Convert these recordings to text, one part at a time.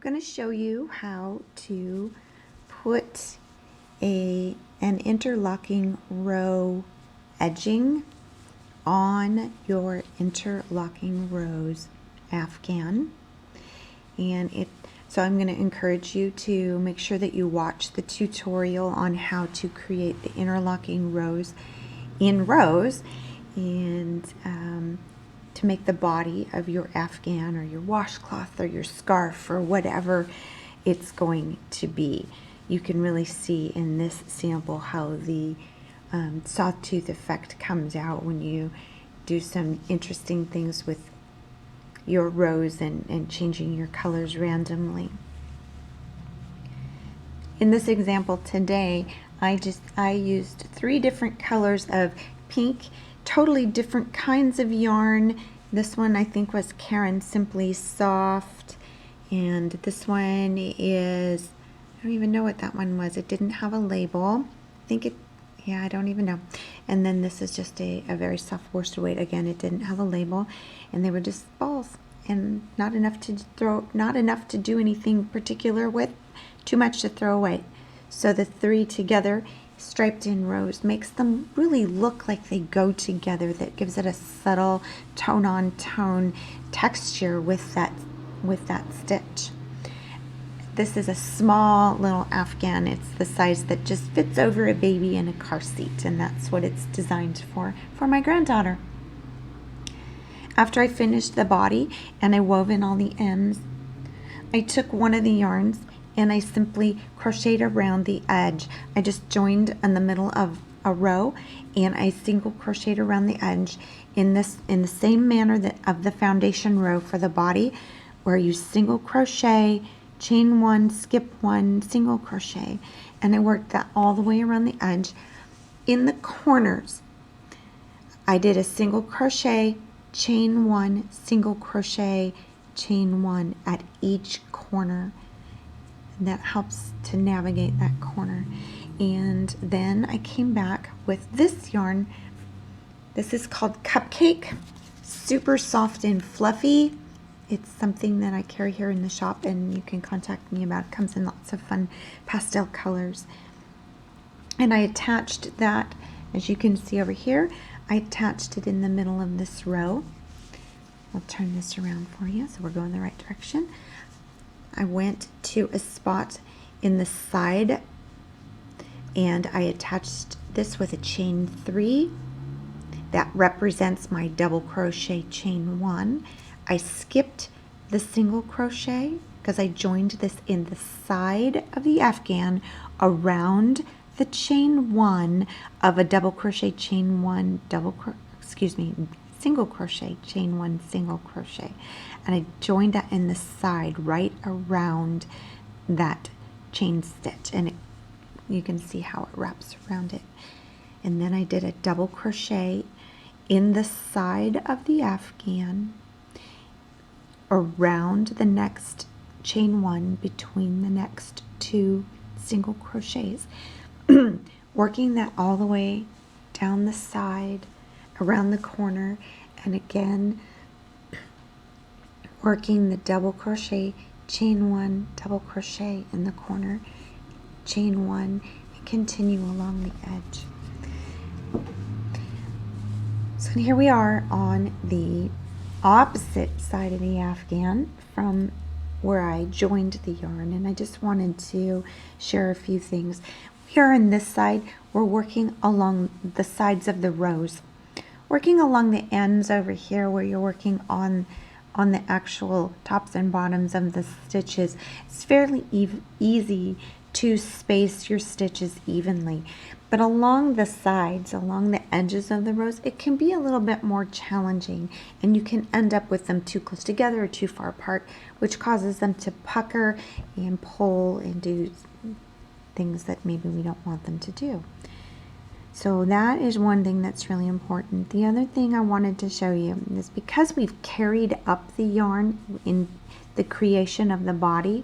I'm going to show you how to put an interlocking row edging on your interlocking rows afghan, and so I'm going to encourage you to make sure that you watch the tutorial on how to create the interlocking rows in rows, and to make the body of your afghan or your washcloth or your scarf or whatever it's going to be. You can really see in this sample how the sawtooth effect comes out when you do some interesting things with your rows and changing your colors randomly. In this example today, I used 3 different colors of pink, totally different kinds of yarn. This one I think was Karen Simply Soft, and this one is, I don't even know what that one was. It didn't have a label. I think it, yeah, I don't even know. And then this is just a very soft worsted weight. Again, it didn't have a label, and they were just balls and not enough to do anything particular with, too much to throw away. So the 3 together, striped in rows, makes them really look like they go together. That gives it a subtle tone on tone texture with that stitch. This is a small little afghan. It's the size that just fits over a baby in a car seat, and that's what it's designed for my granddaughter. After I finished the body and I wove in all the ends, I took one of the yarns and I simply crocheted around the edge. I just joined in the middle of a row and I single crocheted around the edge in the same manner that of the foundation row for the body, where you single crochet, chain 1, skip 1, single crochet, and I worked that all the way around the edge. In the corners, I did a single crochet, chain 1, single crochet, chain 1 at each corner. That helps to navigate that corner. And then I came back with this yarn. This is called Cupcake, super soft and fluffy. It's something that I carry here in the shop, and you can contact me about it. It comes in lots of fun pastel colors. And I attached that, as you can see over here, I attached it in the middle of this row. I'll turn this around for you so we're going the right direction. I went to a spot in the side and I attached this with a chain 3 that represents my double crochet chain 1. I skipped the single crochet because I joined this in the side of the afghan around the chain 1 of a double crochet chain 1 single crochet chain 1 single crochet, and I joined that in the side right around that chain stitch, and you can see how it wraps around it. And then I did a double crochet in the side of the afghan around the next chain 1 between the next 2 single crochets, working that all the way down the side around the corner, and again working the double crochet, chain 1, double crochet in the corner, chain 1, and continue along the edge. So here we are on the opposite side of the afghan from where I joined the yarn, and I just wanted to share a few things. Here on this side, we're working along the sides of the rows. Working along the ends over here where you're working on the actual tops and bottoms of the stitches, it's fairly easy to space your stitches evenly. But along the sides, along the edges of the rows, it can be a little bit more challenging, and you can end up with them too close together or too far apart, which causes them to pucker and pull and do things that maybe we don't want them to do. So that is one thing that's really important. The other thing I wanted to show you is because we've carried up the yarn in the creation of the body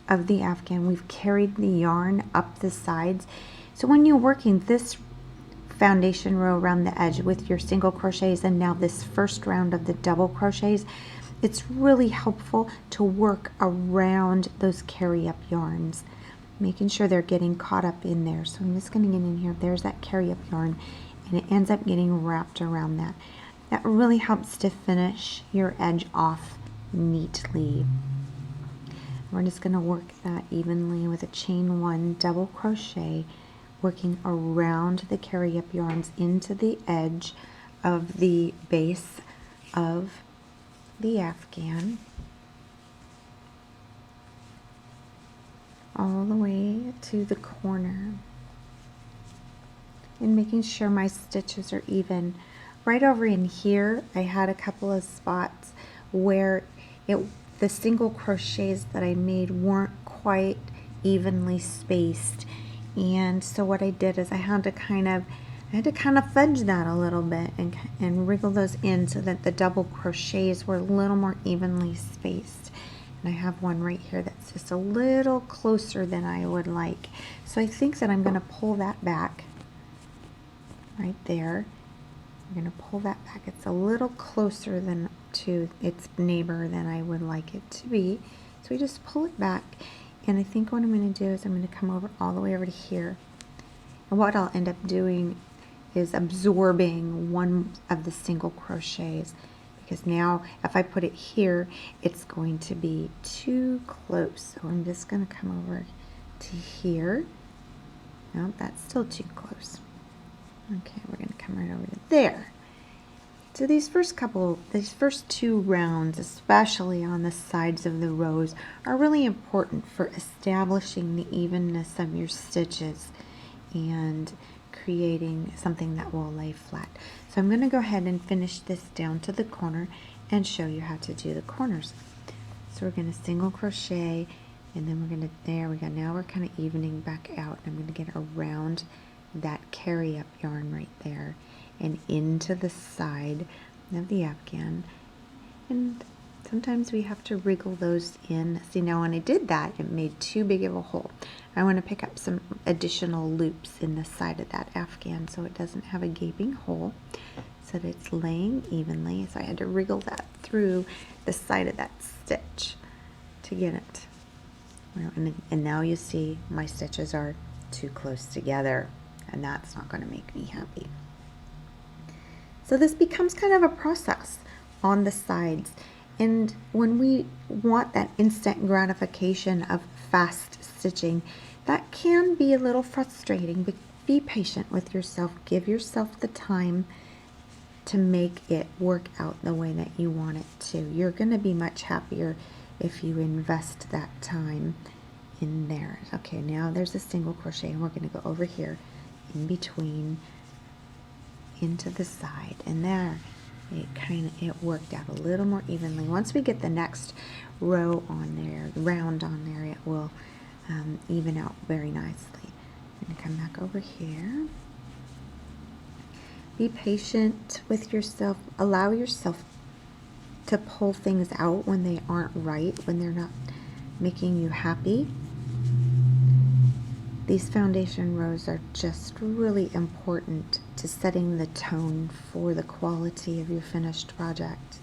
of the afghan, we've carried the yarn up the sides. So when you're working this foundation row around the edge with your single crochets and now this first round of the double crochets, it's really helpful to work around those carry up yarns, making sure they're getting caught up in there. So I'm just going to get in here. There's that carry up yarn, and it ends up getting wrapped around that. That really helps to finish your edge off neatly. We're just going to work that evenly with a chain 1 double crochet, working around the carry up yarns into the edge of the base of the afghan, all the way to the corner, and making sure my stitches are even. Right over in here, I had a couple of spots where the single crochets that I made weren't quite evenly spaced, and so what I did is I had to kind of fudge that a little bit and wriggle those in so that the double crochets were a little more evenly spaced. And I have one right here that's just a little closer than I would like. So I think that I'm going to pull that back right there. I'm going to pull that back. It's a little closer than to its neighbor than I would like it to be. So we just pull it back. And I think what I'm going to do is I'm going to come over all the way over to here. And what I'll end up doing is absorbing one of the single crochets, because now if I put it here, it's going to be too close. So I'm just going to come over to here. No, that's still too close. Okay, we're going to come right over to there. So these first 2 rounds, especially on the sides of the rows, are really important for establishing the evenness of your stitches and creating something that will lay flat. So I'm going to go ahead and finish this down to the corner and show you how to do the corners. So we're going to single crochet, and then we're going to, there we go, now we're kind of evening back out. I'm going to get around that carry up yarn right there and into the side of the afghan, and sometimes we have to wriggle those in. See, now when I did that, it made too big of a hole. I want to pick up some additional loops in the side of that afghan so it doesn't have a gaping hole, so that it's laying evenly. So I had to wriggle that through the side of that stitch to get it. And now you see my stitches are too close together, and that's not going to make me happy. So this becomes kind of a process on the sides. And when we want that instant gratification of fast stitching, that can be a little frustrating, but be patient with yourself. Give yourself the time to make it work out the way that you want it to. You're going to be much happier if you invest that time in there. Okay, now there's a single crochet, and we're going to go over here in between into the side, and there it worked out a little more evenly. Once we get the next row on there, round on there, it will even out very nicely. I'm going to come back over here. Be patient with yourself. Allow yourself to pull things out when they aren't right, when they're not making you happy. These foundation rows are just really important to setting the tone for the quality of your finished project.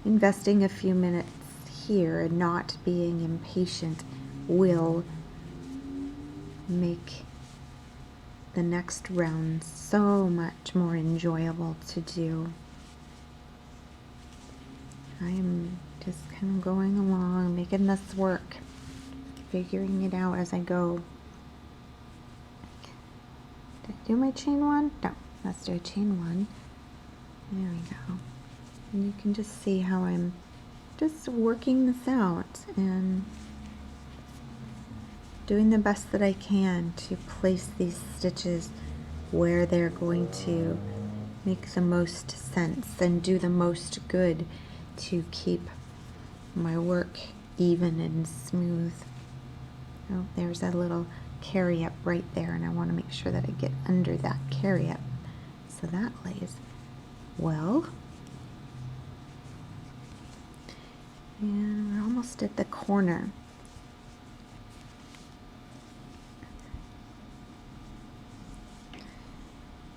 Investing a few minutes here and not being impatient will make the next round so much more enjoyable to do. I am just kind of going along, making this work, figuring it out as I go. Did I do my chain 1? No, let's do a chain 1. There we go. And you can just see how I'm just working this out and doing the best that I can to place these stitches where they're going to make the most sense and do the most good to keep my work even and smooth. Oh, there's a little carry up right there, and I want to make sure that I get under that carry up so that lays well. And we're almost at the corner.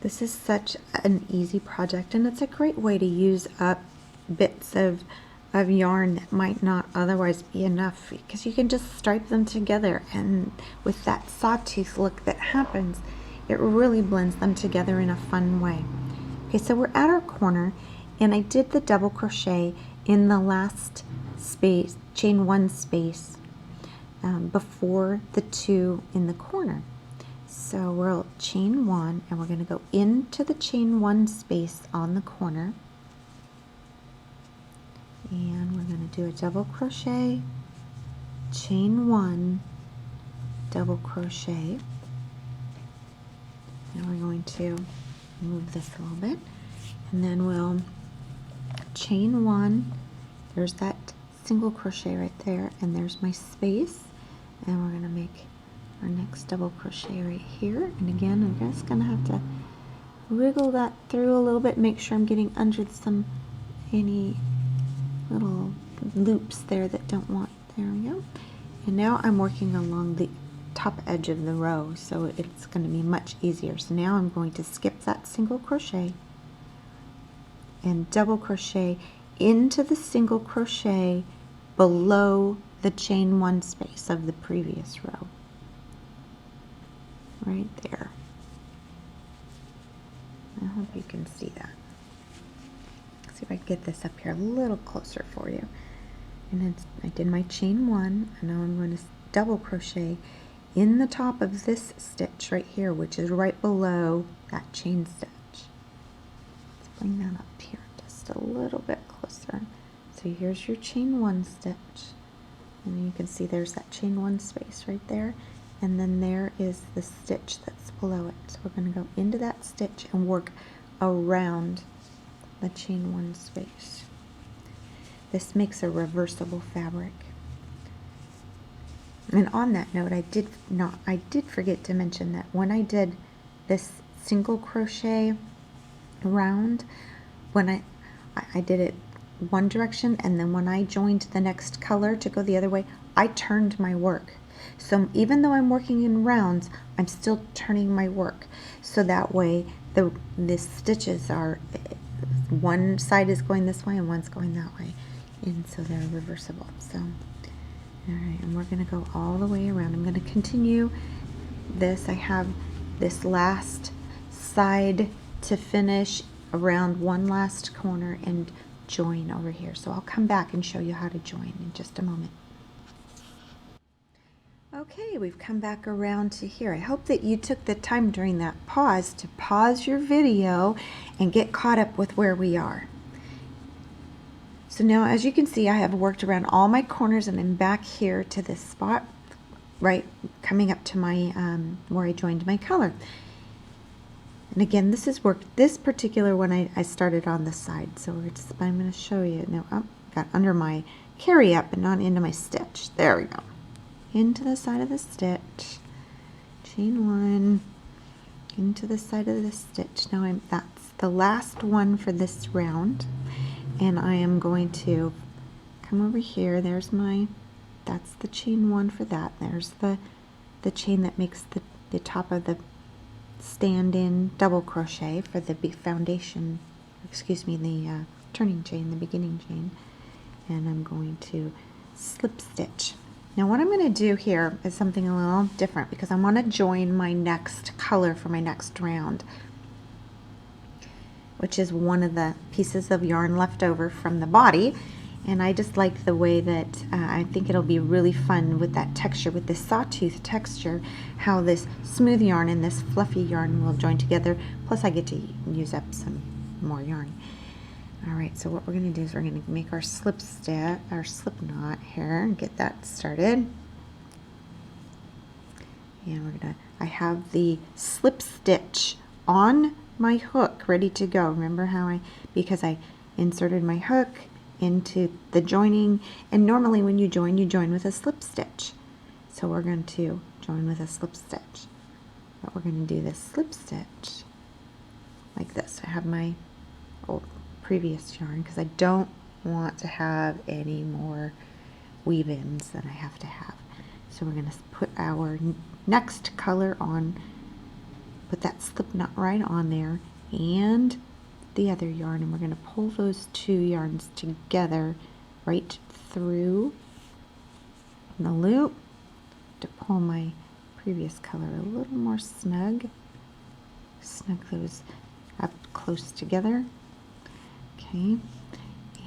This is such an easy project, and it's a great way to use up bits of yarn that might not otherwise be enough, because you can just stripe them together, and with that sawtooth look that happens, it really blends them together in a fun way. Okay, so we're at our corner, and I did the double crochet in the last space, chain one space, before the two in the corner. So we'll chain one, and we're going to go into the chain one space on the corner, and we're going to do a double crochet, chain one, double crochet, and we're going to move this a little bit, and then we'll chain one. There's that single crochet right there, and there's my space, and we're going to make our next double crochet right here. And again, I'm just going to have to wiggle that through a little bit, make sure I'm getting under any little loops there that don't want. There we go. And now I'm working along the top edge of the row, so it's going to be much easier. So now I'm going to skip that single crochet and double crochet into the single crochet below the chain one space of the previous row. Right there. I hope you can see that. See if I can get this up here a little closer for you. And then I did my chain one, and now I'm going to double crochet in the top of this stitch right here, which is right below that chain stitch. Let's bring that up here just a little bit closer. So here's your chain one stitch, and you can see there's that chain one space right there. And then there is the stitch that's below it. So we're going to go into that stitch and work around the chain one space. This makes a reversible fabric. And on that note, I did forget to mention that when I did this single crochet round, when I did it one direction, and then when I joined the next color to go the other way, I turned my work. So even though I'm working in rounds, I'm still turning my work. So that way the stitches are, one side is going this way and one's going that way. And so they're reversible. So, alright, and we're going to go all the way around. I'm going to continue this. I have this last side to finish around one last corner and join over here. So I'll come back and show you how to join in just a moment. Okay, we've come back around to here. I hope that you took the time during that pause to pause your video and get caught up with where we are. So now, as you can see, I have worked around all my corners, and I'm back here to this spot, right, coming up to my, where I joined my color. And again, this is worked, this particular one I started on the side, so I'm going to show you. Now, got under my carry up and not into my stitch. There we go. Into the side of the stitch, chain one, into the side of the stitch. Now that's the last one for this round, and I am going to come over here. There's that's the chain one for that. There's the chain that makes the top of the stand-in double crochet for the foundation, excuse me, the turning chain, the beginning chain, and I'm going to slip stitch. Now what I'm going to do here is something a little different, because I want to join my next color for my next round, which is one of the pieces of yarn left over from the body. And I just like the way that I think it'll be really fun with that texture, with this sawtooth texture, how this smooth yarn and this fluffy yarn will join together. Plus I get to use up some more yarn. Alright, so what we're going to do is we're going to make our slip knot here and get that started. And I have the slip stitch on my hook ready to go. Remember how because I inserted my hook into the joining, and normally when you join with a slip stitch. So we're going to join with a slip stitch. But we're going to do this slip stitch like this. I have my old previous yarn because I don't want to have any more weave-ins than I have to have. So we're going to put our next color on put that slip knot right on there and the other yarn, and we're going to pull those two yarns together right through the loop to pull my previous color a little more snug. Snug those up close together. Okay,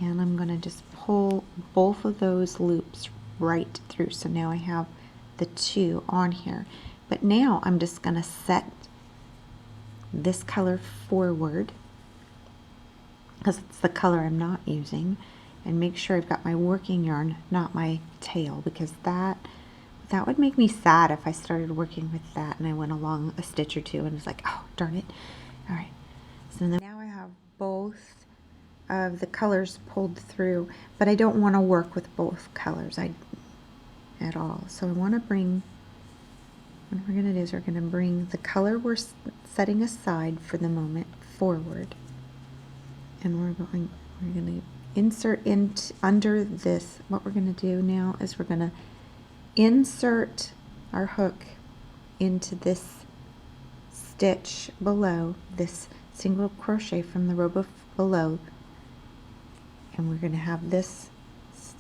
and I'm going to just pull both of those loops right through. So now I have the two on here. But now I'm just going to set this color forward because it's the color I'm not using, and make sure I've got my working yarn, not my tail, because that would make me sad if I started working with that and I went along a stitch or two and was like, oh darn it. All right, so now I have both of the colors pulled through, but I don't want to work with both colors at all. So I want to bring, what we're going to do is we're going to bring the color we're setting aside for the moment forward, and we're going to insert under this. What we're going to do now is we're going to insert our hook into this stitch below, this single crochet from the row below, and we're going to have this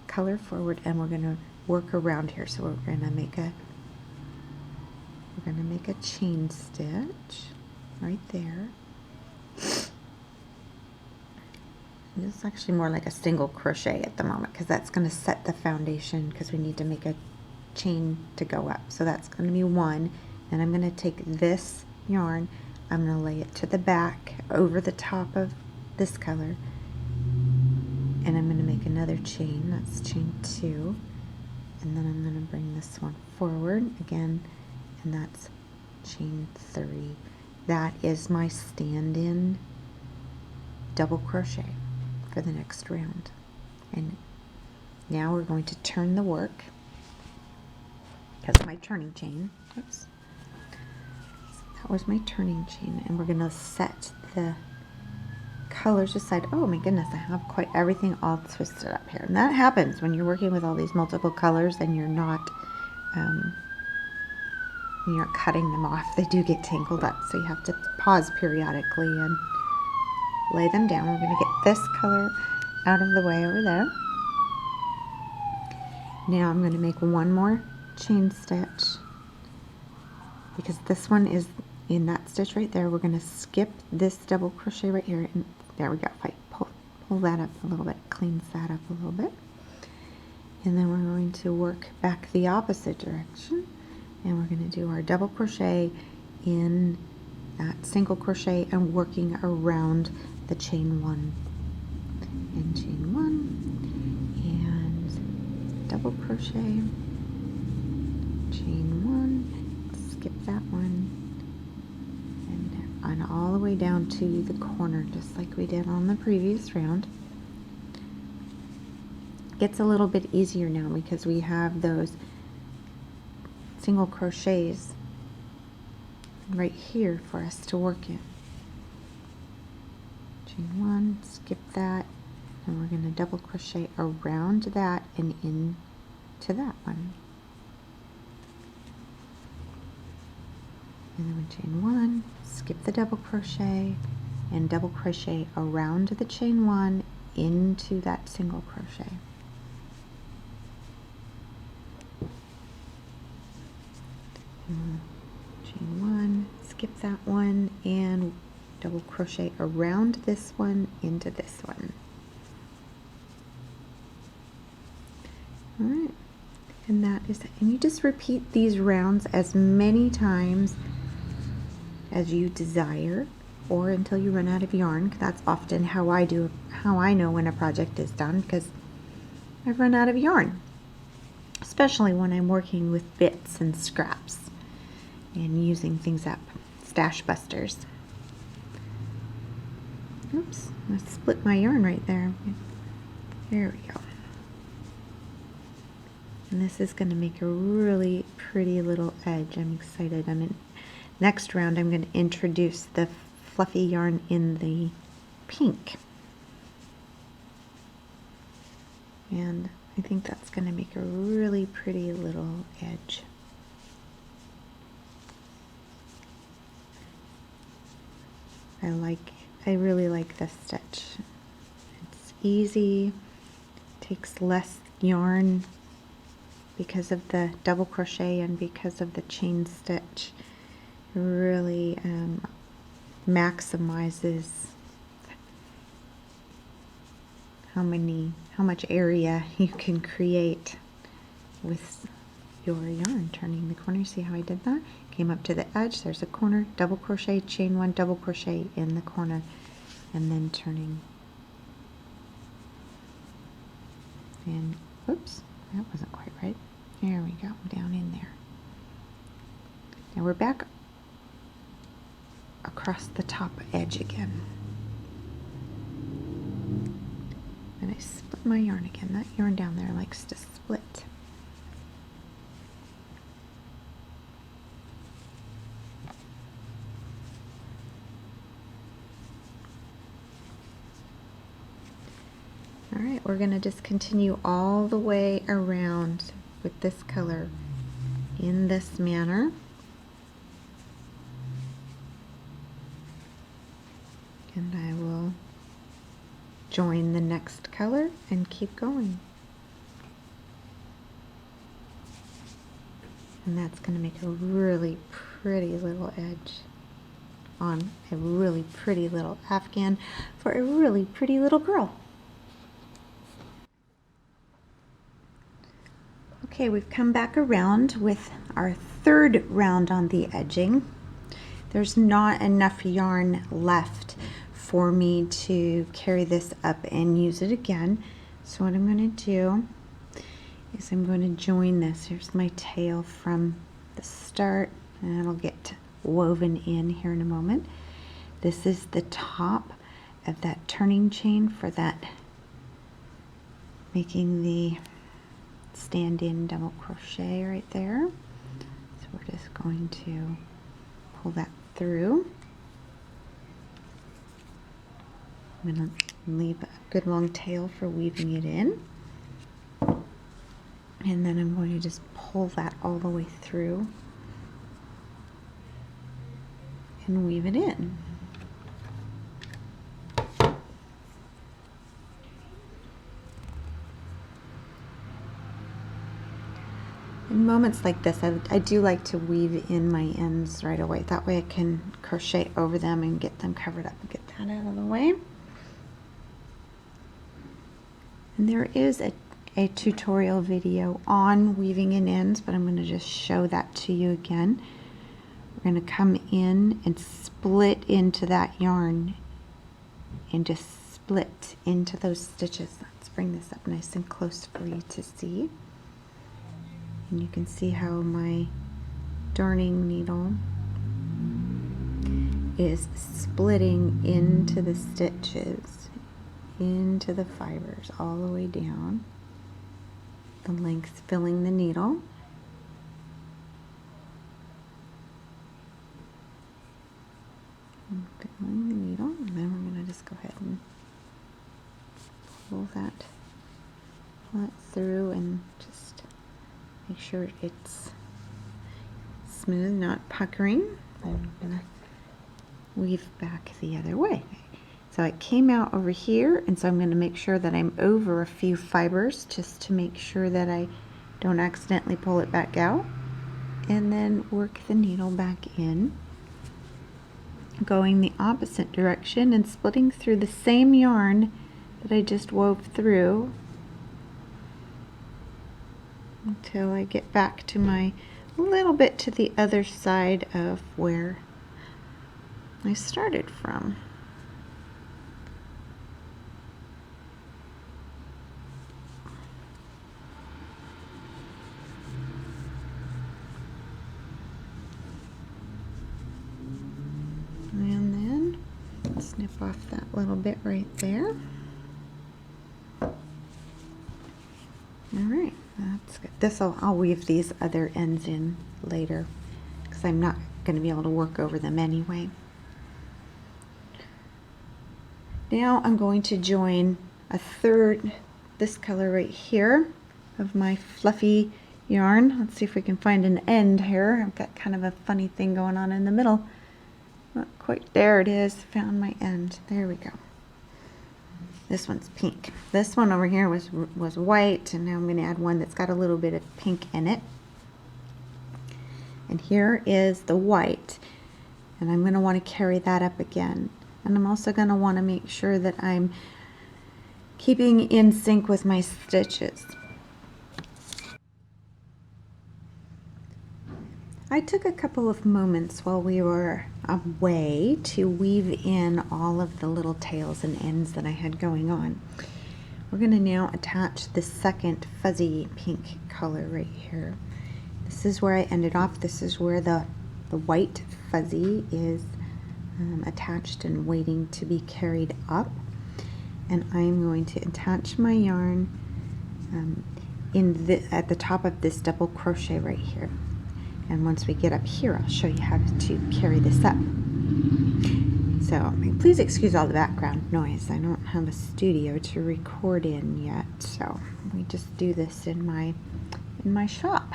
color forward, and we're going to work around here. So we're going to make a chain stitch right there. This is actually more like a single crochet at the moment because that's going to set the foundation, because we need to make a chain to go up. So that's going to be one, and I'm going to take this yarn, I'm going to lay it to the back over the top of this color, and I'm going to make another chain. That's chain 2, and then I'm going to bring this one forward again, and that's chain 3. That is my stand-in double crochet for the next round. And now we're going to turn the work, because my turning chain, oops, that was my turning chain, and we're going to set the colors aside. Oh my goodness, I have quite everything all twisted up here, and that happens when you're working with all these multiple colors and you're not cutting them off. They do get tangled up, so you have to pause periodically and lay them down. We're going to get this color out of the way over there. Now I'm going to make one more chain stitch, because this one is in that stitch right there. We're going to skip this double crochet right here, and there we go. If I pull that up a little bit, cleans that up a little bit, and then we're going to work back the opposite direction, and we're going to do our double crochet in that single crochet and working around the chain 1 and chain 1 and double crochet, chain 1, skip that one, and all the way down to the corner, just like we did on the previous round. Gets a little bit easier now because we have those single crochets right here for us to work in. Chain 1, skip that, and we're going to double crochet around that and into that one. And then chain 1, skip the double crochet, and double crochet around the chain 1 into that single crochet. Chain 1, skip that one, and double crochet around this one into this one. Alright, and that is it. And you just repeat these rounds as many times as you desire, or until you run out of yarn. That's often how I know when a project is done, because I've run out of yarn, especially when I'm working with bits and scraps and using things up, stash busters. Oops, I split my yarn right there. There we go. And this is going to make a really pretty little edge. I'm excited. Next round I'm going to introduce the fluffy yarn in the pink. And I think that's going to make a really pretty little edge. I really like this stitch. It's easy, takes less yarn because of the double crochet and because of the chain stitch. It really maximizes how much area you can create with your yarn. Turning the corner, see how I did that? Came up to the edge, there's a corner, double crochet, chain one, double crochet in the corner, and then turning. And oops, that wasn't quite right. There we go, down in there. Now we're back across the top edge again. And I split my yarn again. That yarn down there likes to split. Alright, we're going to just continue all the way around with this color in this manner. And I will join the next color and keep going. And that's going to make a really pretty little edge on a really pretty little afghan for a really pretty little girl. Okay, we've come back around with our third round on the edging. There's not enough yarn left for me to carry this up and use it again. So what I'm going to do is I'm going to join this. Here's my tail from the start, and it'll get woven in here in a moment. This is the top of that turning chain for that, making the stand-in double crochet right there. So we're just going to pull that through. I'm going to leave a good long tail for weaving it in. And then I'm going to just pull that all the way through and weave it in. In moments like this, I do like to weave in my ends right away. That way I can crochet over them and get them covered up and get that out of the way. And there is a tutorial video on weaving in ends, but I'm going to just show that to you again. We're going to come in and split into that yarn and just split into those stitches. Let's bring this up nice and close for you to see. And you can see how my darning needle is splitting into the stitches, into the fibers, all the way down. The length filling the needle. And filling the needle, and then we're going to just go ahead and pull that through and just make sure it's smooth, not puckering. I'm going to weave back the other way. So it came out over here, and so I'm going to make sure that I'm over a few fibers just to make sure that I don't accidentally pull it back out. And then work the needle back in, going the opposite direction and splitting through the same yarn that I just wove through until I get back to my little bit to the other side of where I started from. And then snip off that little bit right there. Alright, that's good. I'll weave these other ends in later because I'm not going to be able to work over them anyway. Now I'm going to join a third, this color right here of my fluffy yarn. Let's see if we can find an end here. I've got kind of a funny thing going on in the middle. Not quite, there it is, found my end. There we go. This one's pink. This one over here was white, and now I'm going to add one that's got a little bit of pink in it. And here is the white, and I'm going to want to carry that up again. And I'm also going to want to make sure that I'm keeping in sync with my stitches. I took a couple of moments while we were away to weave in all of the little tails and ends that I had going on. We're going to now attach the second fuzzy pink color right here. This is where I ended off. This is where the white fuzzy is attached and waiting to be carried up. And I'm going to attach my yarn at the top of this double crochet right here. And once we get up here, I'll show you how to carry this up. So please excuse all the background noise. I don't have a studio to record in yet, so we just do this in my shop.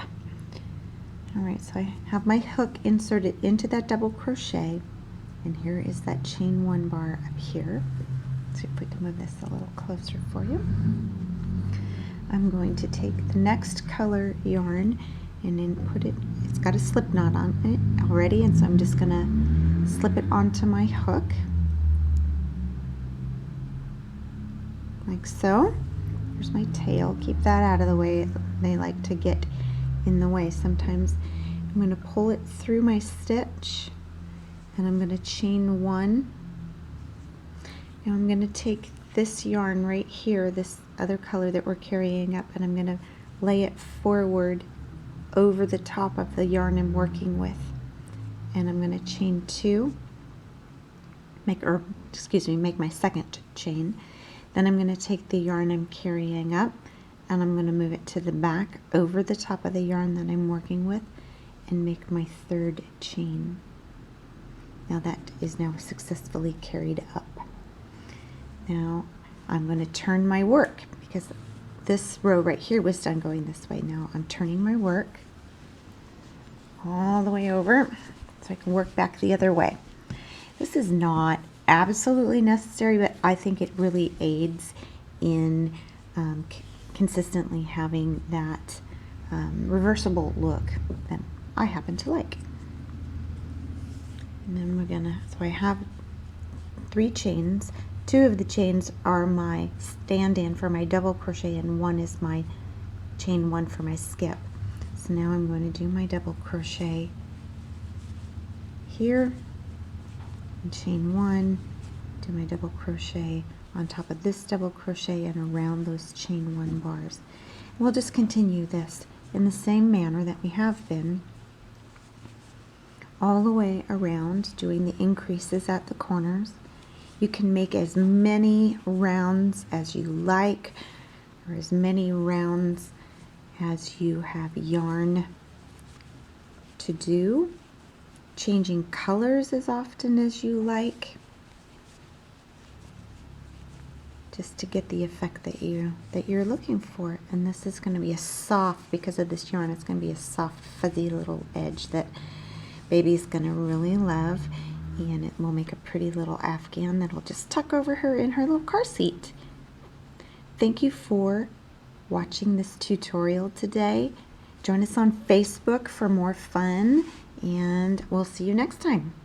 All right, so I have my hook inserted into that double crochet, and here is that chain one bar up here. So if we can move this a little closer for you. I'm going to take the next color yarn and then put it, it's got a slip knot on it already, and so I'm just gonna slip it onto my hook like so. Here's my tail, keep that out of the way. They like to get in the way sometimes. I'm gonna pull it through my stitch, and I'm gonna chain one. Now I'm gonna take this yarn right here, this other color that we're carrying up, and I'm gonna lay it forward over the top of the yarn I'm working with, and I'm going to chain two, make my second chain. Then I'm going to take the yarn I'm carrying up, and I'm going to move it to the back over the top of the yarn that I'm working with and make my third chain. Now that is now successfully carried up. Now I'm going to turn my work, because this row right here was done going this way. Now I'm turning my work all the way over so I can work back the other way. This is not absolutely necessary, but I think it really aids in consistently having that reversible look that I happen to like. And then we're gonna, so I have 3 chains. 2 of the chains are my stand-in for my double crochet, and 1 is my chain 1 for my skip. So now I'm going to do my double crochet here, and chain 1, do my double crochet on top of this double crochet and around those chain 1 bars. And we'll just continue this in the same manner that we have been all the way around, doing the increases at the corners. You can make as many rounds as you like, or as many rounds as you have yarn to do, changing colors as often as you like, just to get the effect that you're looking for. And this is going to be a soft, because of this yarn, it's going to be a soft fuzzy little edge that baby's going to really love. And it will make a pretty little afghan that'll just tuck over her in her little car seat. Thank you for watching this tutorial today. Join us on Facebook for more fun, and we'll see you next time.